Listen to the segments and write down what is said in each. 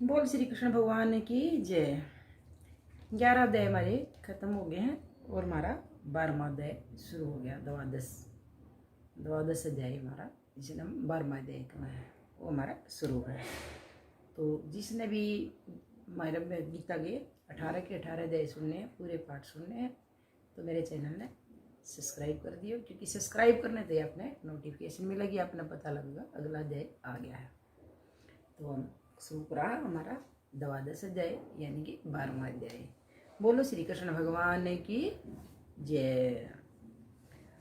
बोल श्री कृष्ण भगवान की जय। 11 अध्याय हमारे खत्म हो गए हैं और हमारा 12वां अध्याय शुरू हो गया। द्वादश अध्याय हमारा, जिसे हम 12वां अध्याय का है, वो हमारा शुरू है। तो जिसने भी हमारे गीता के 18 के 18 अध्याय सुनने हैं, पूरे पाठ सुनने हैं, तो मेरे चैनल ने सब्सक्राइब कर दियो, क्योंकि सब्सक्राइब करने से अपने नोटिफिकेशन मिलेगी, अपना पता लगेगा अगला अध्याय आ गया है। तो हम शुरू रहा हमारा द्वादश अध्याय यानी कि 12वां अध्याय। बोलो श्री कृष्ण भगवान की जय।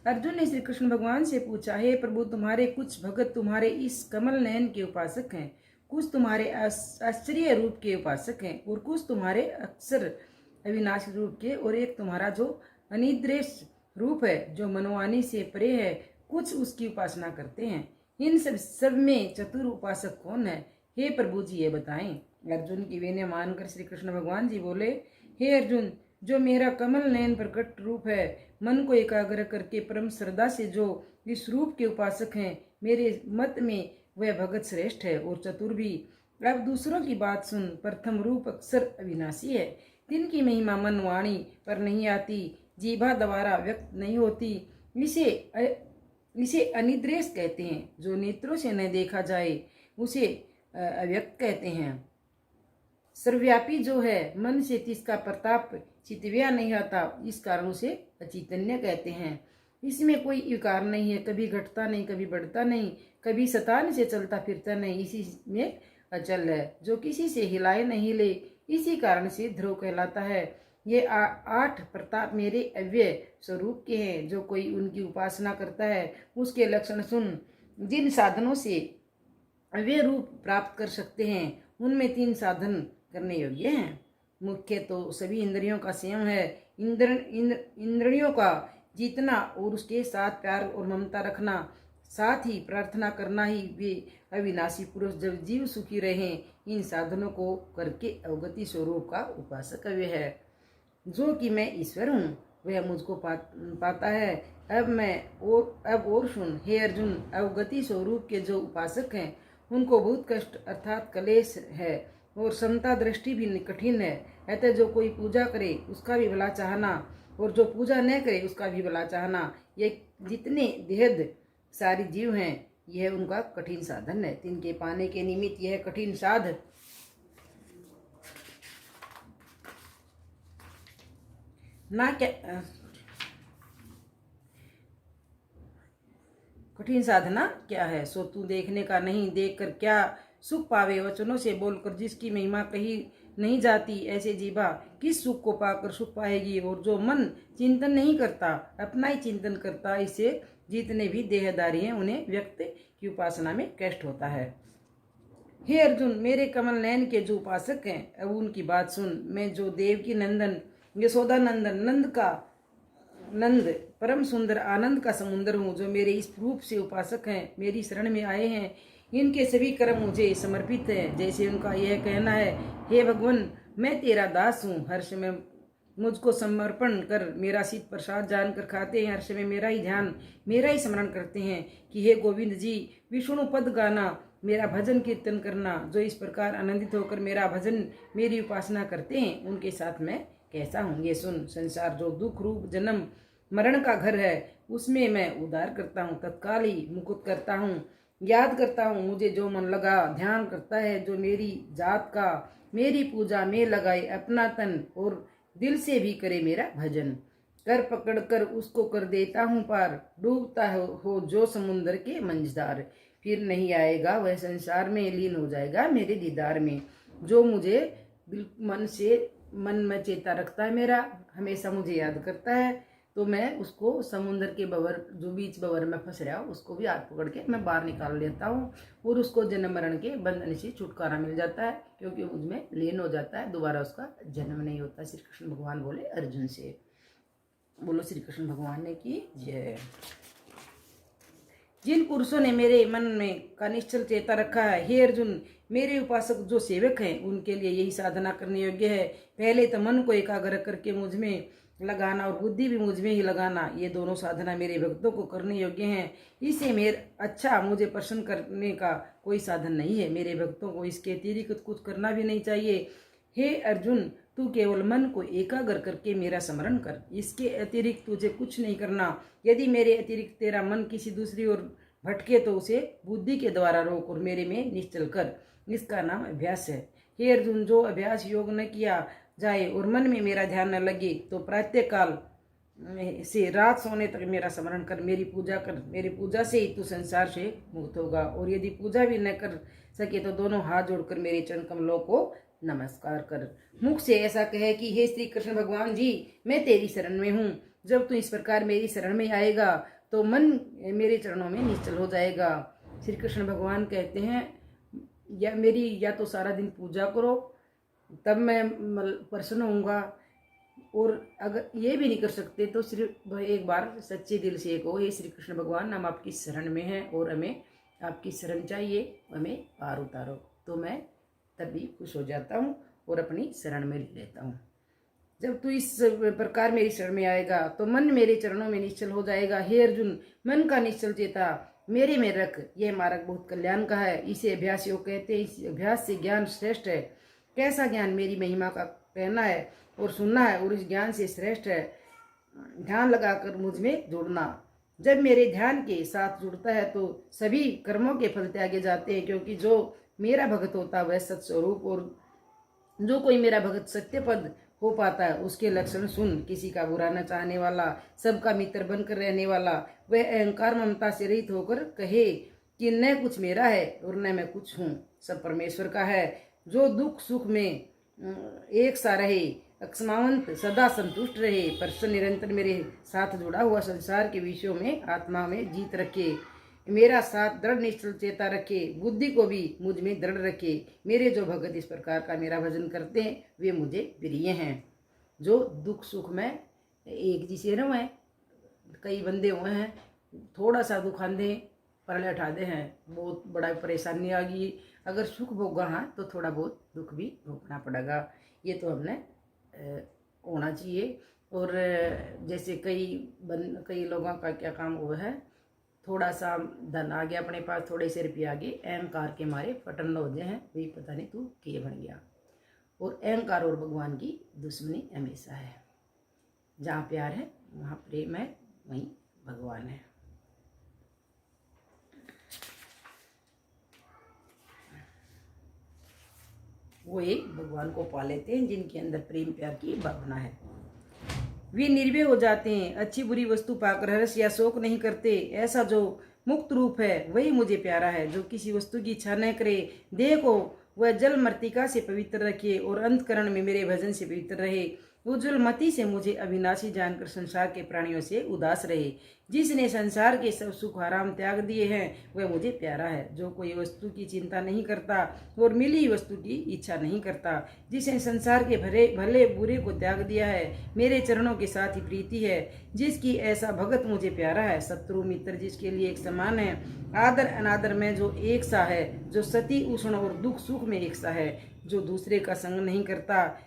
अर्जुन ने श्री कृष्ण भगवान से पूछा, हे प्रभु, तुम्हारे कुछ भगत तुम्हारे इस कमल नयन के उपासक हैं, कुछ तुम्हारे आश्चर्य रूप के उपासक हैं, और कुछ तुम्हारे अक्षर अविनाशी रूप के, और एक तुम्हारा जो अनिद्रेश रूप है, जो मनोवाणी से परे है, कुछ उसकी उपासना करते हैं। इन सब में चतुर उपासक कौन है? हे प्रभु जी ये बताएं। अर्जुन की विनय मानकर श्री कृष्ण भगवान जी बोले, हे अर्जुन, जो मेरा कमल नयन प्रकट रूप है, मन को एकाग्र करके परम श्रद्धा से जो इस रूप के उपासक हैं, मेरे मत में वह भगत श्रेष्ठ है और चतुर भी। अब दूसरों की बात सुन। प्रथम रूप अक्षर अविनाशी है, तिनकी महिमा मन वाणी पर नहीं आती, जीभा द्वारा व्यक्त नहीं होती। इसे अनिद्रेश कहते हैं। जो नेत्रों से न देखा जाए उसे अव्यक्त कहते हैं। सर्वव्यापी जो है, मन से जिसका प्रताप चितव्या नहीं आता, इस कारण उसे अचैतन्य कहते हैं। इसमें कोई विकार नहीं है, कभी घटता नहीं, कभी बढ़ता नहीं, कभी शतान से चलता फिरता नहीं, इसी में अचल है। जो किसी से हिलाए नहीं ले, इसी कारण से ध्रुव कहलाता है। ये 8 प्रताप मेरे अव्यय स्वरूप के हैं। जो कोई उनकी उपासना करता है, उसके लक्षण सुन। जिन साधनों से अव्यय रूप प्राप्त कर सकते हैं, उनमें 3 साधन करने योग्य हैं। मुख्य तो सभी इंद्रियों का संयम है। इंद्रियों का जीतना और उसके साथ प्यार और ममता रखना, साथ ही प्रार्थना करना ही वे अविनाशी पुरुष जब जीव सुखी रहें। इन साधनों को करके अवगति स्वरूप का उपासक वे है। जो कि मैं ईश्वर हूँ, वह मुझको पाता है। अब और सुन। हे अर्जुन, अवगति स्वरूप के जो उपासक हैं, उनको बहुत कष्ट अर्थात कलेश है, और समता दृष्टि भी कठिन है। अतः जो कोई पूजा करे उसका भी भला चाहना, और जो पूजा न करे उसका भी भला चाहना, ये जितने देहद सारी जीव हैं, यह उनका कठिन साधन है। तिनके पाने के निमित्त यह कठिन साध ना क्या कठिन साधना क्या है, सो तू देखने का नहीं, देख कर क्या सुख पावे। वचनों से बोलकर जिसकी महिमा कही नहीं जाती, ऐसे जीवा किस सुख को पाकर सुख पाएगी। और जो मन चिंतन नहीं करता, अपना ही चिंतन करता, इसे जितने भी देहदारी हैं, उन्हें व्यक्त की उपासना में कष्ट होता है। हे अर्जुन, मेरे कमल नयन के जो उपासक हैं, अब उनकी बात सुन। मैं जो देव की नंदन यशोदा नंद परम सुंदर आनंद का समुद्र हूँ, जो मेरे इस रूप से उपासक हैं, मेरी शरण में आए हैं, इनके सभी कर्म मुझे समर्पित हैं। जैसे उनका यह कहना है, हे भगवान, मैं तेरा दास हूँ, हर्ष में मुझको समर्पण कर मेरा शीत प्रसाद जानकर खाते हैं, हर्ष में मेरा ही ध्यान, मेरा ही स्मरण करते हैं कि हे गोविंद जी, विष्णु पद गाना, मेरा भजन कीर्तन करना। जो इस प्रकार आनंदित होकर मेरा भजन, मेरी उपासना करते हैं, उनके साथ मैं कैसा हूँ ये सुन। संसार जो दुख रूप जन्म मरण का घर है, उसमें मैं उद्धार करता हूँ, तत्काल ही मुकुट करता हूँ। याद करता हूँ मुझे जो मन लगा, ध्यान करता है जो मेरी जात का, मेरी पूजा में लगाए अपना तन, और दिल से भी करे मेरा भजन। कर पकड़ कर उसको कर देता हूँ पार, डूबता हो जो समुद्र के मंझधार, फिर नहीं आएगा वह संसार में, लीन हो जाएगा मेरे दीदार में। जो मुझे मन में चेता रखता है, मेरा हमेशा मुझे याद करता है, तो मैं उसको समुद्र के बवर, जो बीच बवर में फंस रहा हूँ, उसको भी हाथ पकड़ के मैं बाहर निकाल लेता हूँ, और उसको जन्म मरण के बंधन से छुटकारा मिल जाता है, क्योंकि उसमें लीन हो जाता है, दोबारा उसका जन्म नहीं होता। श्री कृष्ण भगवान बोले अर्जुन से। बोलो श्री कृष्ण भगवान ने की जय। जिन पुरुषों ने मेरे मन में का निश्चल चेता रखा है, हे अर्जुन, मेरे उपासक जो सेवक हैं, उनके लिए यही साधना करने योग्य है। पहले तो मन को एकाग्र करके मुझ में लगाना और बुद्धि भी मुझ में ही लगाना, ये दोनों साधना मेरे भक्तों को करने योग्य हैं। इसे मुझे प्रसन्न करने का कोई साधन नहीं है। मेरे भक्तों को इसके अतिरिक्त कुछ करना भी नहीं चाहिए। हे अर्जुन, तू केवल मन को एकाग्र करके मेरा स्मरण कर, इसके अतिरिक्त तुझे कुछ नहीं करना। यदि मेरे अतिरिक्त तेरा मन किसी दूसरी ओर भटके तो उसे बुद्धि के द्वारा रोक और मेरे में निश्चल कर। इसका नाम अभ्यास है। हे अर्जुन, जो अभ्यास योग न किया जाए और मन में मेरा ध्यान न लगे तो प्रातः काल से रात सोने तक मेरा स्मरण कर, मेरी पूजा कर। मेरी पूजा से ही तू संसार से मुक्त होगा। और यदि पूजा भी न कर सके तो दोनों हाथ जोड़कर मेरे चरण कमलों को नमस्कार कर। मुख से ऐसा कहे कि हे श्री कृष्ण भगवान जी, मैं तेरी शरण में हूँ। जब तू इस प्रकार मेरी शरण में आएगा तो मन मेरे चरणों में निश्चल हो जाएगा। श्री कृष्ण भगवान कहते हैं, या तो सारा दिन पूजा करो, तब मैं प्रसन्न होऊंगा। और अगर ये भी नहीं कर सकते तो सिर्फ एक बार सच्चे दिल से कहो, हे श्री कृष्ण भगवान, हम आपकी शरण में हैं और हमें आपकी शरण चाहिए, हमें पार उतारो। तो मैं तभी खुश हो जाता हूँ और अपनी शरण में ले लेता हूँ। जब तू इस प्रकार मेरी शरण में आएगा तो मन मेरे चरणों में निश्चल हो जाएगा। हे अर्जुन, मन का निश्चल चेता मेरे में रख। यह मार्ग बहुत कल्याण का है, इसे अभ्यास योग कहते हैं। इस अभ्यास से ज्ञान श्रेष्ठ है। कैसा ज्ञान? मेरी महिमा का कहना है और सुनना है, और इस ज्ञान से श्रेष्ठ है ध्यान लगाकर मुझ में जुड़ना। जब मेरे ध्यान के साथ जुड़ता है तो सभी कर्मों के फल त्यागे जाते हैं, क्योंकि जो मेरा भगत होता है वह सत्स्वरूप, और जो कोई मेरा भगत सत्य पद हो पाता है उसके लक्षण सुन। किसी का बुरा न चाहने वाला, सबका मित्र बनकर रहने वाला, वह अहंकार ममता से रहित होकर कहे कि न कुछ मेरा है और न मैं कुछ हूँ, सब परमेश्वर का है। जो दुख सुख में एक सा रहे, अक्षमावंत सदा संतुष्ट रहे, प्रसन्न निरंतर मेरे साथ जुड़ा हुआ संसार के विषयों में आत्मा में जीत रखे, मेरा साथ दृढ़ निश्चल चेता रखे, बुद्धि को भी मुझ में दृढ़ रखे। मेरे जो भगत इस प्रकार का मेरा भजन करते हैं वे मुझे प्रिय हैं। जो दुख सुख में एक जिसे रहे, कई बंदे हुए हैं, थोड़ा सा दुख आंधे पहले उठा दे हैं, बहुत बड़ा परेशानी आ गई, अगर सुख भोगा है तो थोड़ा बहुत दुख भी भोगना पड़ेगा। ये तो हमने होना चाहिए। और जैसे कई लोगों का क्या काम हुआ है, थोड़ा सा धन आ गया अपने पास, थोड़े से रुपये आ गए, अहंकार के मारे फटन हो जाए हैं, वही पता नहीं तू किए बन गया। और अहंकार और भगवान की दुश्मनी हमेशा है। जहाँ प्यार है वहाँ प्रेम है, वहीं भगवान है। वो एक भगवान को पा लेते हैं जिनके अंदर प्रेम प्यार की भावना है। वे निर्भय हो जाते हैं, अच्छी बुरी वस्तु पाकर हर्ष या शोक नहीं करते। ऐसा जो मुक्त रूप है वही मुझे प्यारा है। जो किसी वस्तु की इच्छा न करे, देह को वह जल मृतिका से पवित्र रखे और अंतकरण में मेरे भजन से पवित्र रहे। उज्ज्वल मति से मुझे अविनाशी जानकर संसार के प्राणियों से उदास रहे। जिसने संसार के सब सुख आराम त्याग दिए हैं वह मुझे प्यारा है। जो कोई वस्तु की चिंता नहीं करता और मिली वस्तु की इच्छा नहीं करता, जिसने संसार के भले बुरे को त्याग दिया है, मेरे चरणों के साथ ही प्रीति है। जिसकी ऐसा भगत मुझे प्यारा है। शत्रु मित्र जिसके लिए एक समान है, आदर अनादर में जो एक सा है, जो सती उष्ण और दुख सुख में एक सा है, जो दूसरे का संग नहीं करता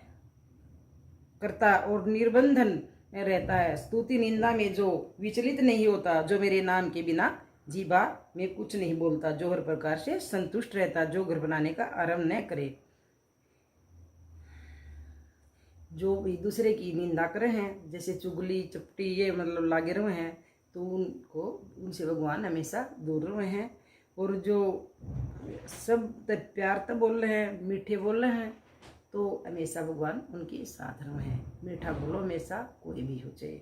और निर्बंधन में रहता है, स्तुति निंदा में जो विचलित नहीं होता, जो मेरे नाम के बिना जीवा में कुछ नहीं बोलता, जो हर प्रकार से संतुष्ट रहता, जो घर बनाने का आरंभ न करे, जो भी दूसरे की निंदा कर रहे हैं, जैसे चुगली चपटी ये मतलब लागे रहे हैं, तो उनसे भगवान हमेशा दूर रहे हैं। और जो सब प्यार तो बोल रहे हैं, मीठे बोल रहे हैं, तो हमेशा भगवान उनके साथ रहे हैं। मीठा बोलो हमेशा, कोई भी हो जाए।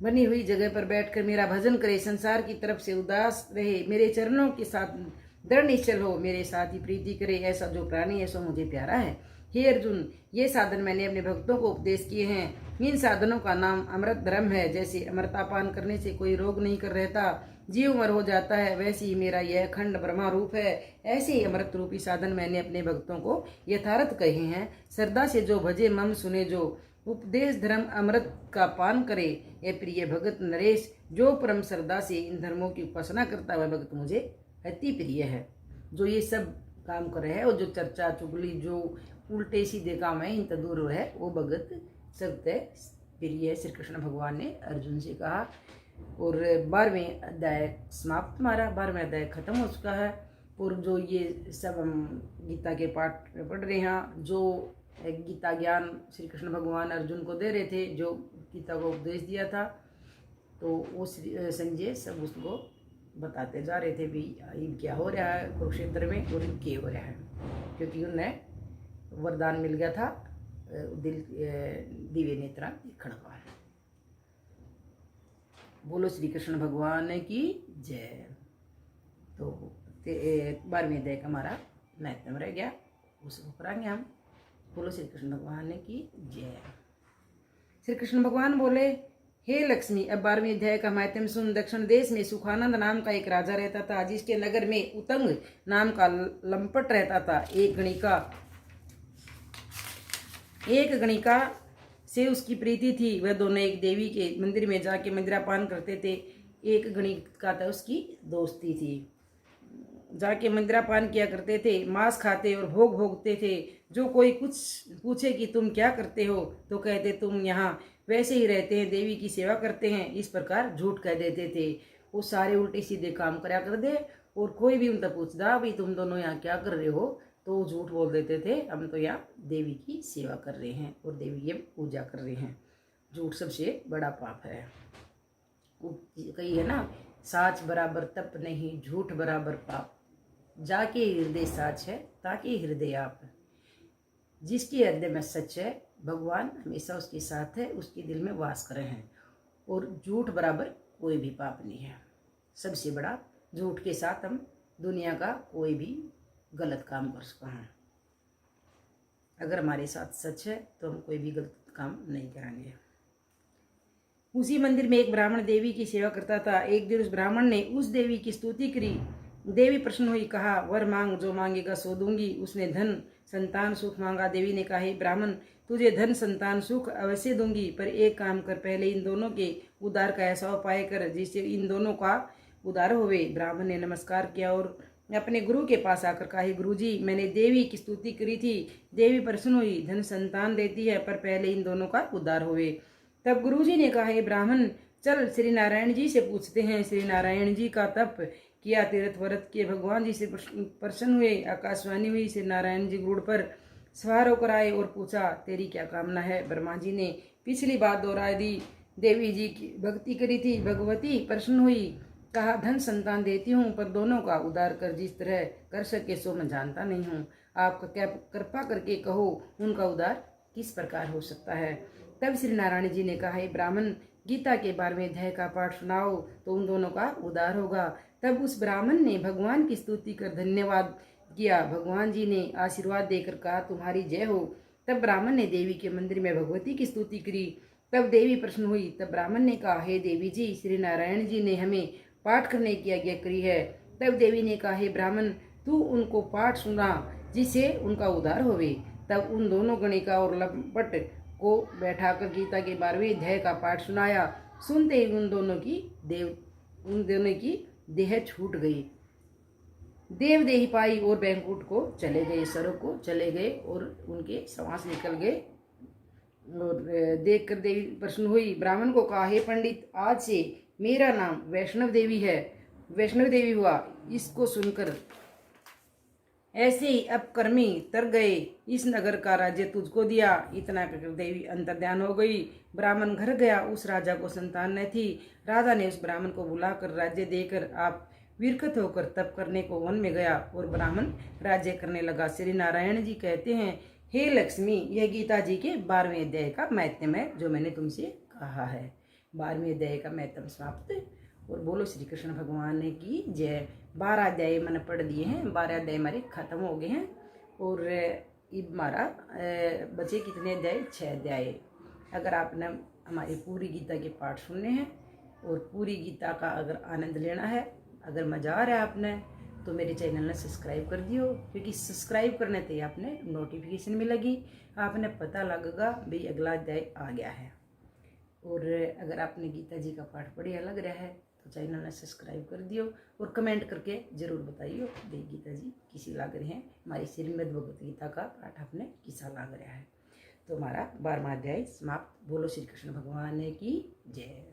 बनी हुई जगह पर बैठकर मेरा भजन करे, संसार की तरफ से उदास रहे, मेरे चरणों के साथ दृढ़ निश्चल हो, मेरे साथ ही प्रीति करे। ऐसा जो प्राणी है सो मुझे प्यारा है। हे अर्जुन, ये साधन मैंने अपने भक्तों को उपदेश किए हैं। इन साधनों का नाम अमृत धर्म है। जैसे अमृतापान करने से कोई रोग नहीं कर रहता, जीव अमर हो जाता है, वैसे ही मेरा यह अखंड ब्रह्मा रूप है। ऐसे ही अमृत रूपी साधन मैंने अपने भक्तों को यथार्थ कहे हैं। श्रद्धा से जो भजे मम सुने, जो उपदेश धर्म अमृत का पान करे। यह प्रिय भगत नरेश, जो परम श्रद्धा से इन धर्मों की उपासना करता वह भगत मुझे अति प्रिय है। जो ये सब काम कर रहे हैं, और जो चर्चा चुगली जो उल्टे सीधे काम है इन दूर है वो भगत सकते प्रिय श्री कृष्ण भगवान ने अर्जुन से कहा। और 12वें अध्याय समाप्त, हमारा 12वें अध्याय खत्म हो चुका है। और जो ये सब हम गीता के पाठ पढ़ रहे हैं, जो गीता ज्ञान श्री कृष्ण भगवान अर्जुन को दे रहे थे, जो गीता को उपदेश दिया था, तो वो संजय सब उसको बताते जा रहे थे भी ये क्या हो रहा है कुरुक्षेत्र में और क्या हो रहा है, क्योंकि उन्हें वरदान मिल गया था दिव्य नेत्रा देखने का। बोलो श्री कृष्ण भगवान की जय। तो 12वें अध्याय का हमारा महत्व रह गया, उसको पढ़ाएंगे हम। बोलो श्री कृष्ण भगवान की जय। श्री कृष्ण भगवान बोले, हे लक्ष्मी, अब 12वें अध्याय का महत्व सुन। दक्षिण देश में सुखानंद नाम का एक राजा रहता था, जिसके नगर में उतंग नाम का लंपट रहता था। एक गणिका से उसकी प्रीति थी। वह दोनों एक देवी के मंदिर में जाके मंदिरापान करते थे। एक गणिका था, उसकी दोस्ती थी, जाके मंदिरापान किया करते थे, मांस खाते और भोग भोगते थे। जो कोई कुछ पूछे कि तुम क्या करते हो, तो कहते तुम यहाँ वैसे ही रहते हैं, देवी की सेवा करते हैं, इस प्रकार झूठ कह देते थे। वो सारे उल्टे सीधे काम करा कर दे, और कोई भी उनसे पूछता भाई तुम दोनों यहाँ क्या कर रहे हो, तो वो झूठ बोल देते थे, हम तो यहाँ देवी की सेवा कर रहे हैं और देवी की पूजा कर रहे हैं। झूठ सबसे बड़ा पाप है। कही है ना, साच बराबर तप नहीं, झूठ बराबर पाप। जाके हृदय साच है, ताकि हृदय आप। जिसके हृदय में सच है, भगवान हमेशा उसके साथ है, उसके दिल में वास कर रहे हैं। और झूठ बराबर कोई भी पाप नहीं है। सबसे बड़ा झूठ के साथ हम दुनिया का कोई भी गलत काम कर सकते हैं। अगर हमारे साथ सच है तो हम कोई भी गलत काम नहीं करेंगे। उसी मंदिर में एक ब्राह्मण देवी की सेवा करता था। एक दिन उस ब्राह्मण ने उस देवी की स्तुति करी। देवी प्रसन्न हुई, कहा वर मांग, जो मांगेगा सो दूंगी। उसने धन संतान सुख मांगा। देवी ने कहा, हे ब्राह्मण, तुझे धन संतान सुख अवश्य दूंगी, पर एक काम कर, पहले इन दोनों के उद्धार का ऐसा उपाय कर जिससे इन दोनों का उद्धार होवे। ब्राह्मण ने नमस्कार किया और अपने गुरु के पास आकर कहा, हे गुरुजी, मैंने देवी की स्तुति करी थी, देवी प्रसन्न हुई, धन संतान देती है, पर पहले इन दोनों का उद्धार होवे। तब गुरुजी ने कहा, हे ब्राह्मण, चल श्री नारायण जी से पूछते हैं। श्री नारायण जी का तप किया, तीर्थ व्रत किए, भगवान जी से प्रसन्न हुए। आकाशवाणी हुई, श्री नारायण जी गुरुड़ पर सवार होकर आए और पूछा, तेरी क्या कामना है। ब्रह्मा जी ने पिछली बात दोहरा दी। देवी जी की भक्ति करी थी, भगवती प्रसन्न हुई, कहा धन संतान देती हूँ, पर दोनों का उद्धार कर जिस तरह कर सके सो मैं जानता नहीं हूँ। आप क्या कृपा करके कहो, उनका उद्धार किस प्रकार हो सकता है। तब श्री नारायण जी ने कहा, ब्राह्मण, गीता के 12वें अध्याय का पाठ सुनाओ तो उन दोनों का उद्धार होगा। तब उस ब्राह्मण ने भगवान की स्तुति कर धन्यवाद किया। भगवान जी ने आशीर्वाद देकर कहा, तुम्हारी जय हो। तब ब्राह्मण ने देवी के मंदिर में भगवती की स्तुति करी। तब देवी प्रसन्न हुई। तब ब्राह्मण ने कहा, हे देवी जी, श्री नारायण जी ने हमें पाठ करने की आज्ञा करी है। तब देवी ने कहा, हे ब्राह्मण, तू उनको पाठ सुना जिससे उनका उद्धार होवे। तब उन दोनों गणिका और लंपट को बैठाकर गीता के 12वें अध्याय का पाठ सुनाया। सुनते ही उन दोनों की देह छूट गई। देव देही पाई और बैंकुट को चले गए, स्वर्ग को चले गए और उनके श्वास निकल गए। और देखकर देवी प्रसन्न हुई। ब्राह्मण को कहा, हे पंडित, आज से मेरा नाम वैष्णव देवी है, वैष्णव देवी हुआ। इसको सुनकर ऐसे ही अपकर्मी तर गए। इस नगर का राज्य तुझको दिया। इतना कहकर देवी अंतर्ध्यान हो गई। ब्राह्मण घर गया। उस राजा को संतान न थी। राजा ने उस ब्राह्मण को बुलाकर राज्य देकर आप विरकत होकर तप करने को वन में गया और ब्राह्मण राज्य करने लगा। श्री नारायण जी कहते हैं, हे लक्ष्मी, यह गीता जी के 12वें अध्याय का महत्व है जो मैंने तुमसे कहा है। 12वें अध्याय का महत्व समाप्त। और बोलो श्री कृष्ण भगवान की जय। 12 अध्याय मैंने पढ़ दिए हैं, 12 अध्याय हमारे खत्म हो गए हैं। और अब हमारा बचे कितने अध्याय? 6 अध्याय। अगर आपने हमारी पूरी गीता के पाठ सुनने हैं और पूरी गीता का अगर आनंद लेना है, अगर मजा आ रहा है आपने, तो मेरे चैनल ने सब्सक्राइब कर दियो, क्योंकि सब्सक्राइब करने से आपने नोटिफिकेशन मिलेगी, आपने पता लगेगा भाई अगला अध्याय आ गया है। और अगर आपने गीता जी का पाठ बढ़िया लग रहा है तो चैनल ने सब्सक्राइब कर दियो और कमेंट करके जरूर बताइयो देवी गीता जी किसी लाग रहे हैं, हमारी श्रीमद् भगवत गीता का पाठ आपने किसा लाग रहा है। तो हमारा 12वां अध्याय समाप्त। बोलो श्री कृष्ण भगवान की जय।